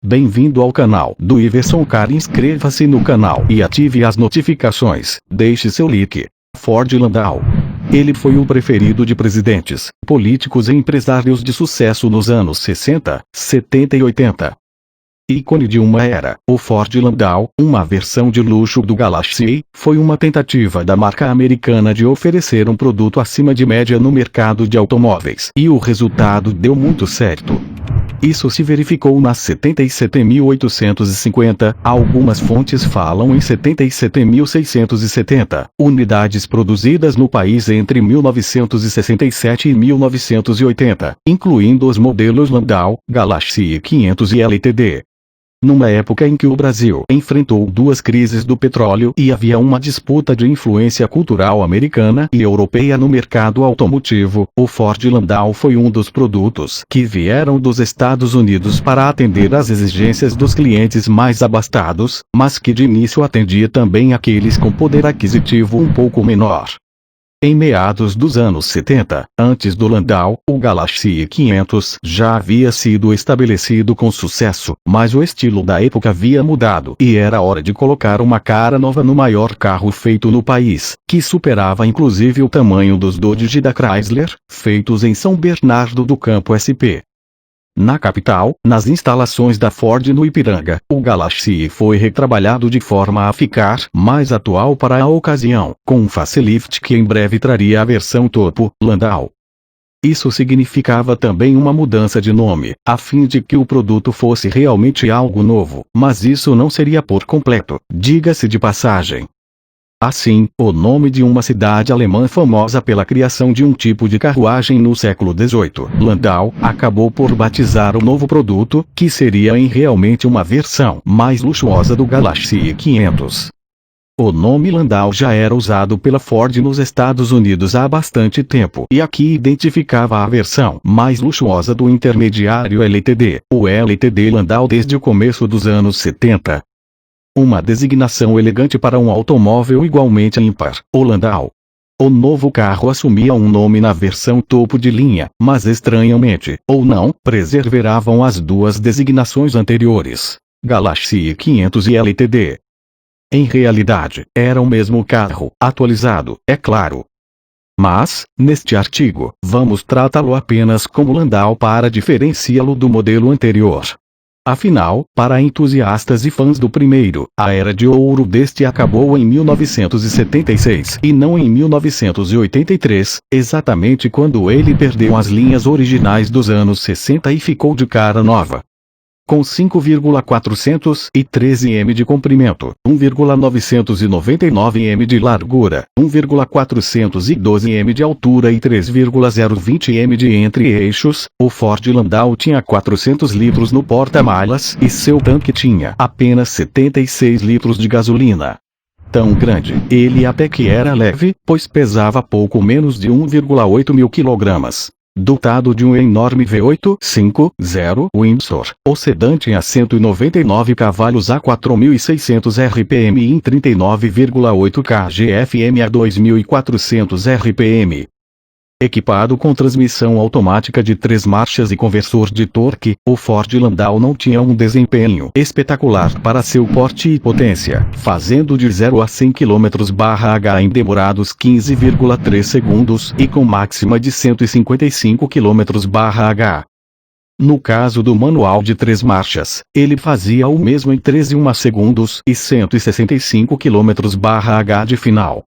Bem-vindo ao canal do Iverson Car. Inscreva-se no canal e ative as notificações. Deixe seu like. Ford Landau. Ele foi o preferido de presidentes, políticos e empresários de sucesso nos anos 60, 70 e 80. Ícone de uma era, o Ford Landau, uma versão de luxo do Galaxy, foi uma tentativa da marca americana de oferecer um produto acima de média no mercado de automóveis. E o resultado deu muito certo. Isso se verificou nas 77.850, algumas fontes falam em 77.670, unidades produzidas no país entre 1967 e 1980, incluindo os modelos Landau, Galaxy 500 e LTD. Numa época em que o Brasil enfrentou duas crises do petróleo e havia uma disputa de influência cultural americana e europeia no mercado automotivo, o Ford Landau foi um dos produtos que vieram dos Estados Unidos para atender às exigências dos clientes mais abastados, mas que de início atendia também aqueles com poder aquisitivo um pouco menor. Em meados dos anos 70, antes do Landau, o Galaxy 500 já havia sido estabelecido com sucesso, mas o estilo da época havia mudado e era hora de colocar uma cara nova no maior carro feito no país, que superava inclusive o tamanho dos Dodge da Chrysler, feitos em São Bernardo do Campo SP. Na capital, nas instalações da Ford no Ipiranga, o Galaxy foi retrabalhado de forma a ficar mais atual para a ocasião, com um facelift que em breve traria a versão topo, Landau. Isso significava também uma mudança de nome, a fim de que o produto fosse realmente algo novo, mas isso não seria por completo, diga-se de passagem. Assim, o nome de uma cidade alemã famosa pela criação de um tipo de carruagem no século XVIII, Landau, acabou por batizar o novo produto, que seria realmente uma versão mais luxuosa do Galaxy 500. O nome Landau já era usado pela Ford nos Estados Unidos há bastante tempo e aqui identificava a versão mais luxuosa do intermediário LTD, o LTD Landau desde o começo dos anos 70. Uma designação elegante para um automóvel igualmente ímpar, o Landau. O novo carro assumia um nome na versão topo de linha, mas estranhamente, ou não, preservavam as duas designações anteriores, Galaxy 500 e LTD. Em realidade, era o mesmo carro, atualizado, é claro. Mas, neste artigo, vamos tratá-lo apenas como Landau para diferenciá-lo do modelo anterior. Afinal, para entusiastas e fãs do primeiro, a era de ouro deste acabou em 1976 e não em 1983, exatamente quando ele perdeu as linhas originais dos anos 60 e ficou de cara nova. Com 5,413 m de comprimento, 1,999 m de largura, 1,412 m de altura e 3,020 m de entre-eixos, o Ford Landau tinha 400 litros no porta-malas e seu tanque tinha apenas 76 litros de gasolina. Tão grande, ele até que era leve, pois pesava pouco menos de 1,8 mil quilogramas. Dotado de um enorme V8 5.0 Windsor, o sedã tinha 199 cavalos a 4.600 RPM em 39,8 kgfm a 2.400 RPM. Equipado com transmissão automática de 3 marchas e conversor de torque, o Ford Landau não tinha um desempenho espetacular para seu porte e potência, fazendo de 0 a 100 km/h em demorados 15,3 segundos e com máxima de 155 km/h. No caso do manual de 3 marchas, ele fazia o mesmo em 13,1 segundos e 165 km/h de final.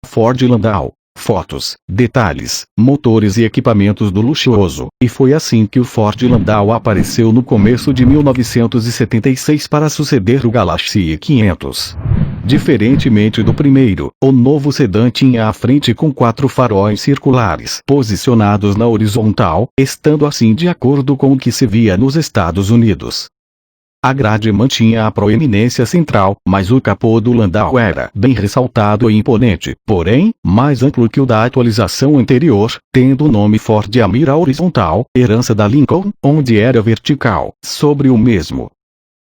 Ford Landau. Fotos, detalhes, motores e equipamentos do luxuoso, e foi assim que o Ford Landau apareceu no começo de 1976 para suceder o Galaxy 500. Diferentemente do primeiro, o novo sedã tinha a frente com 4 faróis circulares posicionados na horizontal, estando assim de acordo com o que se via nos Estados Unidos. A grade mantinha a proeminência central, mas o capô do Landau era bem ressaltado e imponente, porém, mais amplo que o da atualização anterior, tendo o nome Ford a mira horizontal, herança da Lincoln, onde era vertical, sobre o mesmo.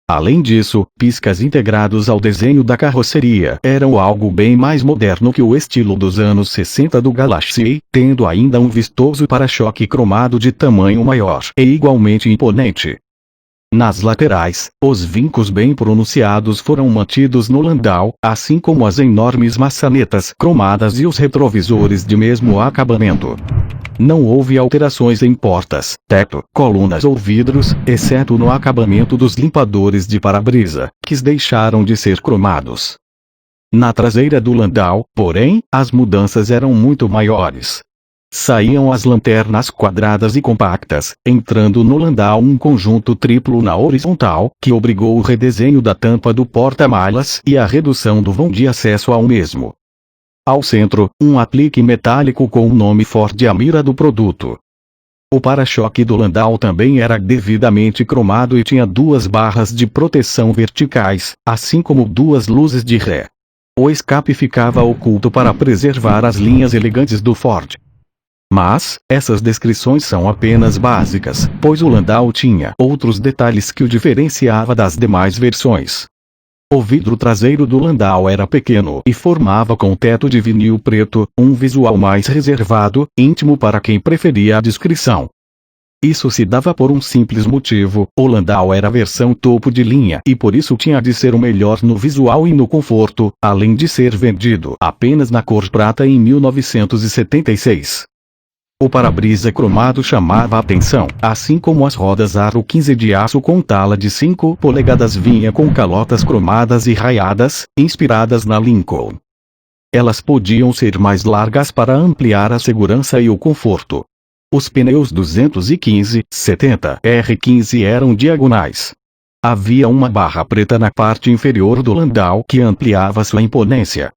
Além disso, piscas integrados ao desenho da carroceria eram algo bem mais moderno que o estilo dos anos 60 do Galaxy, tendo ainda um vistoso para-choque cromado de tamanho maior e igualmente imponente. Nas laterais, os vincos bem pronunciados foram mantidos no Landau, assim como as enormes maçanetas cromadas e os retrovisores de mesmo acabamento. Não houve alterações em portas, teto, colunas ou vidros, exceto no acabamento dos limpadores de para-brisa, que deixaram de ser cromados. Na traseira do Landau, porém, as mudanças eram muito maiores. Saíam as lanternas quadradas e compactas, entrando no Landau um conjunto triplo na horizontal, que obrigou o redesenho da tampa do porta-malas e a redução do vão de acesso ao mesmo. Ao centro, um aplique metálico com o nome Ford e a mira do produto. O para-choque do Landau também era devidamente cromado e tinha duas barras de proteção verticais, assim como duas luzes de ré. O escape ficava oculto para preservar as linhas elegantes do Ford. Mas, essas descrições são apenas básicas, pois o Landau tinha outros detalhes que o diferenciava das demais versões. O vidro traseiro do Landau era pequeno e formava com teto de vinil preto, um visual mais reservado, íntimo para quem preferia a discrição. Isso se dava por um simples motivo: o Landau era a versão topo de linha e por isso tinha de ser o melhor no visual e no conforto, além de ser vendido apenas na cor prata em 1976. O para-brisa cromado chamava a atenção, assim como as rodas aro 15 de aço com tala de 5 polegadas vinha com calotas cromadas e raiadas, inspiradas na Lincoln. Elas podiam ser mais largas para ampliar a segurança e o conforto. Os pneus 215/70 R15 eram diagonais. Havia uma barra preta na parte inferior do Landau que ampliava sua imponência.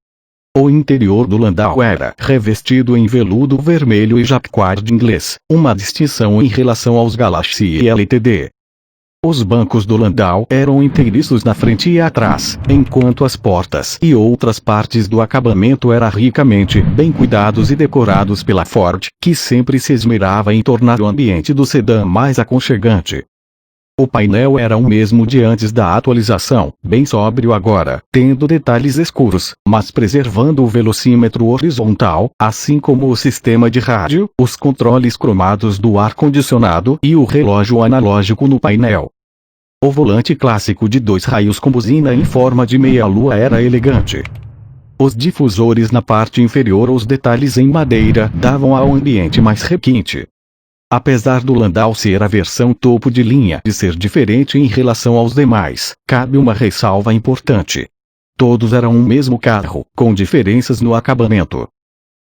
O interior do Landau era revestido em veludo vermelho e jacquard inglês, uma distinção em relação aos Galaxy LTD. Os bancos do Landau eram inteiriços na frente e atrás, enquanto as portas e outras partes do acabamento eram ricamente bem cuidados e decorados pela Ford, que sempre se esmerava em tornar o ambiente do sedã mais aconchegante. O painel era o mesmo de antes da atualização, bem sóbrio agora, tendo detalhes escuros, mas preservando o velocímetro horizontal, assim como o sistema de rádio, os controles cromados do ar-condicionado e o relógio analógico no painel. O volante clássico de 2 raios com buzina em forma de meia-lua era elegante. Os difusores na parte inferior ou os detalhes em madeira davam ao ambiente mais requinte. Apesar do Landau ser a versão topo de linha e ser diferente em relação aos demais, cabe uma ressalva importante. Todos eram um mesmo carro, com diferenças no acabamento.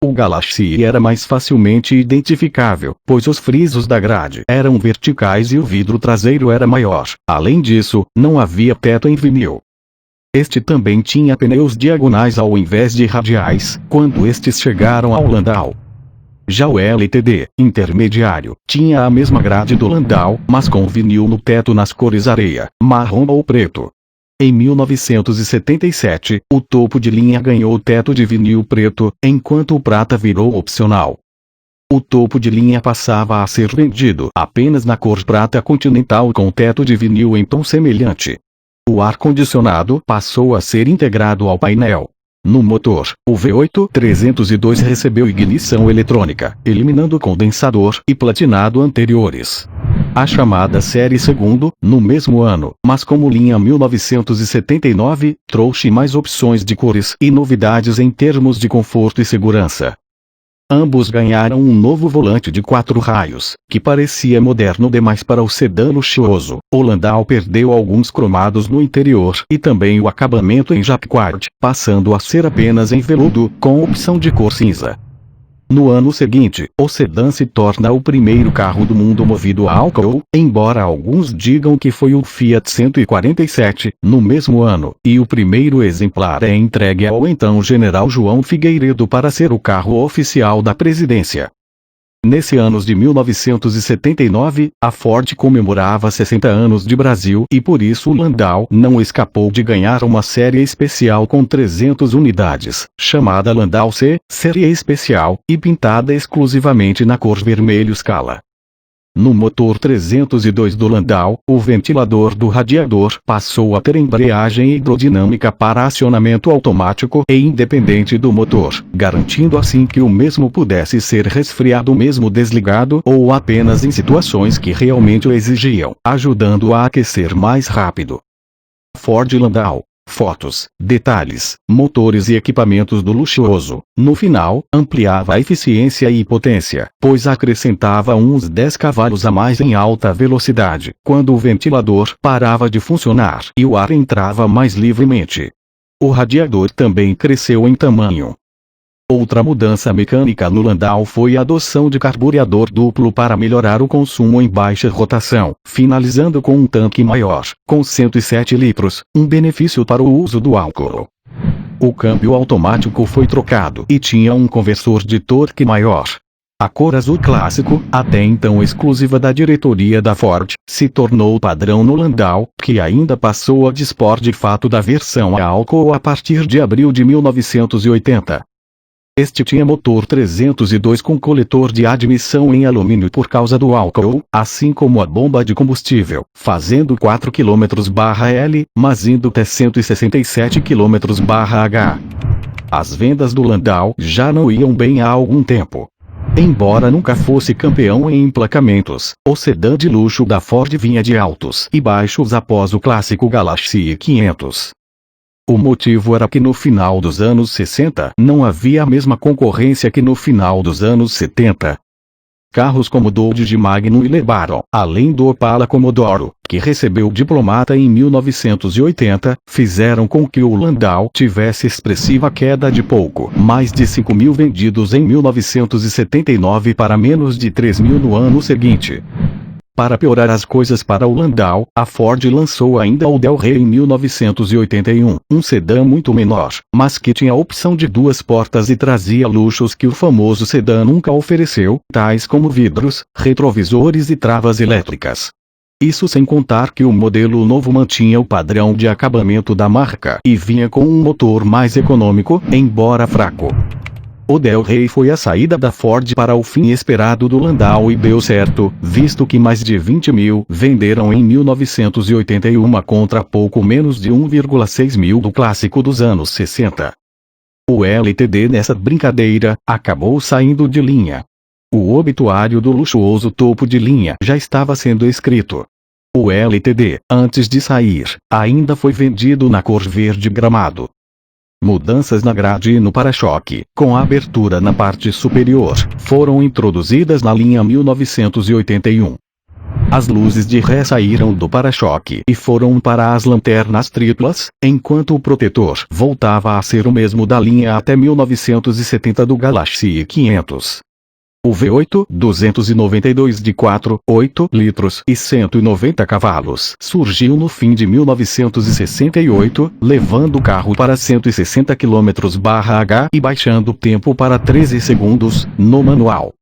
O Galaxy era mais facilmente identificável, pois os frisos da grade eram verticais e o vidro traseiro era maior. Além disso, não havia teto em vinil. Este também tinha pneus diagonais ao invés de radiais, quando estes chegaram ao Landau. Já o LTD, intermediário, tinha a mesma grade do Landau, mas com vinil no teto nas cores areia, marrom ou preto. Em 1977, o topo de linha ganhou o teto de vinil preto, enquanto o prata virou opcional. O topo de linha passava a ser vendido apenas na cor prata continental com teto de vinil em tom semelhante. O ar-condicionado passou a ser integrado ao painel. No motor, o V8 302 recebeu ignição eletrônica, eliminando o condensador e platinado anteriores. A chamada série segundo, no mesmo ano, mas como linha 1979, trouxe mais opções de cores e novidades em termos de conforto e segurança. Ambos ganharam um novo volante de 4 raios, que parecia moderno demais para o sedã luxuoso. O Landau perdeu alguns cromados no interior e também o acabamento em jacquard, passando a ser apenas em veludo, com opção de cor cinza. No ano seguinte, o sedã se torna o primeiro carro do mundo movido a álcool, embora alguns digam que foi o Fiat 147, no mesmo ano, e o primeiro exemplar é entregue ao então general João Figueiredo para ser o carro oficial da presidência. Nesse ano de 1979, a Ford comemorava 60 anos de Brasil e por isso o Landau não escapou de ganhar uma série especial com 300 unidades, chamada Landau C, série especial, e pintada exclusivamente na cor vermelho Scala. No motor 302 do Landau, o ventilador do radiador passou a ter embreagem hidrodinâmica para acionamento automático e independente do motor, garantindo assim que o mesmo pudesse ser resfriado mesmo desligado ou apenas em situações que realmente o exigiam, ajudando a aquecer mais rápido. Ford Landau. Fotos, detalhes, motores e equipamentos do luxuoso. No final, ampliava a eficiência e potência, pois acrescentava uns 10 cavalos a mais em alta velocidade, quando o ventilador parava de funcionar e o ar entrava mais livremente. O radiador também cresceu em tamanho. Outra mudança mecânica no Landau foi a adoção de carburador duplo para melhorar o consumo em baixa rotação, finalizando com um tanque maior, com 107 litros, um benefício para o uso do álcool. O câmbio automático foi trocado e tinha um conversor de torque maior. A cor azul clássico, até então exclusiva da diretoria da Ford, se tornou padrão no Landau, que ainda passou a dispor de fato da versão a álcool a partir de abril de 1980. Este tinha motor 302 com coletor de admissão em alumínio por causa do álcool, assim como a bomba de combustível, fazendo 4 km/L, mas indo até 167 km/H. As vendas do Landau já não iam bem há algum tempo. Embora nunca fosse campeão em emplacamentos, o sedã de luxo da Ford vinha de altos e baixos após o clássico Galaxy 500. O motivo era que no final dos anos 60 não havia a mesma concorrência que no final dos anos 70. Carros como o Dodge Magnum e levaram, além do Opala Commodore, que recebeu o diplomata em 1980, fizeram com que o Landau tivesse expressiva queda de pouco mais de 5.000 vendidos em 1979 para menos de 3.000 no ano seguinte. Para piorar as coisas para o Landau, a Ford lançou ainda o Del Rey em 1981, um sedã muito menor, mas que tinha a opção de 2 portas e trazia luxos que o famoso sedã nunca ofereceu, tais como vidros, retrovisores e travas elétricas. Isso sem contar que o modelo novo mantinha o padrão de acabamento da marca e vinha com um motor mais econômico, embora fraco. O Del Rey foi a saída da Ford para o fim esperado do Landau e deu certo, visto que mais de 20.000 venderam em 1981 contra pouco menos de 1,6 mil do clássico dos anos 60. O LTD nessa brincadeira acabou saindo de linha. O obituário do luxuoso topo de linha já estava sendo escrito. O LTD, antes de sair, ainda foi vendido na cor verde gramado. Mudanças na grade e no para-choque, com a abertura na parte superior, foram introduzidas na linha 1981. As luzes de ré saíram do para-choque e foram para as lanternas triplas, enquanto o protetor voltava a ser o mesmo da linha até 1970 do Galaxy 500. O V8 292 de 4,8 litros e 190 cavalos surgiu no fim de 1968, levando o carro para 160 km/h e baixando o tempo para 13 segundos, no manual.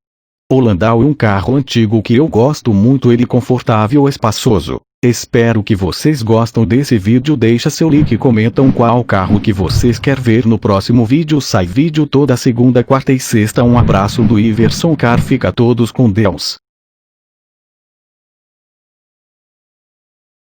O Landau é um carro antigo que eu gosto muito, ele confortável e espaçoso. Espero que vocês gostam desse vídeo, deixa seu like e comentam qual carro que vocês querem ver no próximo vídeo. Sai vídeo toda segunda, quarta e sexta. Um abraço do Iverson Car, fica todos com Deus.